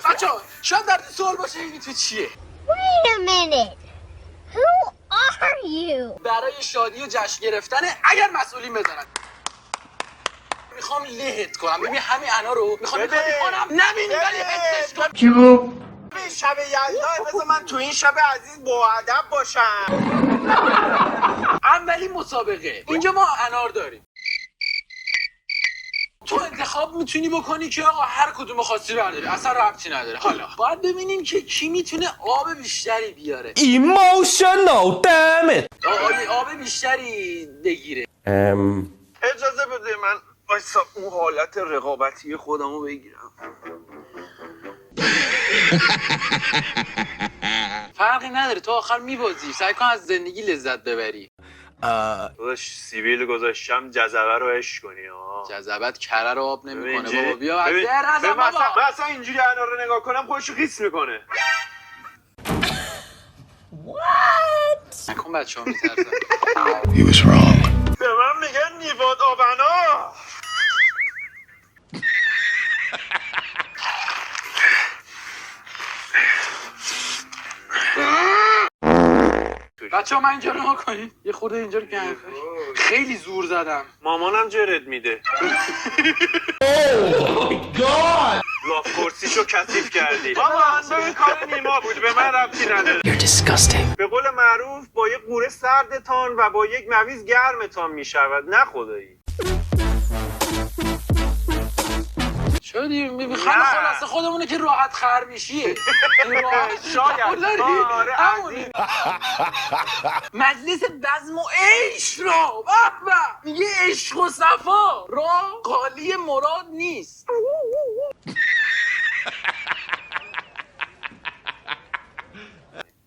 بچه‌ها شاید در سوال باشه این تو چیه؟ Wait a minute. Who are you? برای شادی و جشن گرفتن اگر مسئولین بذارن. میخوام لهت کنم. ببین همین انا رو میخوام کنم نبینی ولی حسش کن. چی گفت؟ شب یلدا بذار من تو این شب عزیز با ادب باشم. اولی مسابقه اینجا ما انار داریم. تو انتخاب میتونی بکنی که آقا هر کدوم خواستی برداری، اصلا ربطی نداره. حالا باید ببینیم که کی میتونه آب بیشتری بیاره. Emotional damn it. آب بیشتری بگیره. اجازه بده من وایسا اون حالت رقابتی خودمو بگیرم. فرقی نداره تو آخر میبازی. سعی کن از زندگی لذت ببری. داداش سیبیل گذاشتم جذبه رو عشق کنی ها. جذبت کره رو آب نمیکنه ببین بابا. بیا ببین. زهر نزن بابا. مثلا اینجوری انا رو نگاه کنم خودشو خیس میکنه. نکن بچه ها میترسن. به من میگن نیواد آبنا. بچه ها من اینجا رو کنید یه خورده اینجا رو گرم. خیلی زور زدم. مامانم جرد میده. لاف کورسیشو کثیف کردی. بابا این کار نیما بود به من ربطی نداره. به قول معروف با یک قوره سردتان و با یک مویز گرمتان میشود. نه خدایی. شدی میخوام خلاصه خودمونه که راحت خر میشی. شاید آره همونه. مجلس بزم و عشق را میگه عشق و صفا را قالی مراد نیست.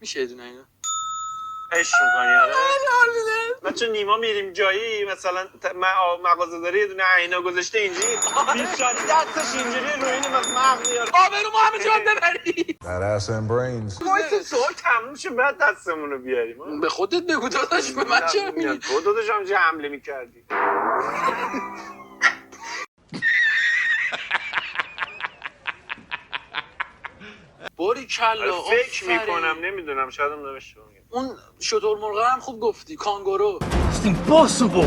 میشه دونه اینا عشق میکنی آره. من چون نیما میریم جایی مثلا مغازه داره یه دونه عینا گذاشته اینجوری بیشتری دستش اینجوری روی این مغز میاره. آبرو ما همه جان ببری. That ass and brains. وایس سوال تموم شه بعد دستمون رو بیاریم. به خودت بگو داداش به من چرا میگی؟ تو داداش هم چه حمله میکردی. باری کلا فکر میکنم نمیدونم شاید هم نمیشه. اون شتر مرغ هم خوب گفتی کانگورو. Impossible.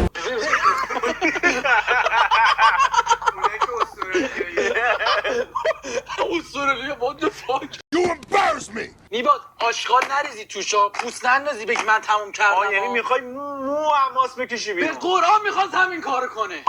اسطوره what the fuck. You embarrass me. میباد آشغال نریزی توشا پوست نندازی بگی من تموم کردم. یعنی میخوای مو حماس بکشی به بیرون. قرآن میخواست همین کارو کنه.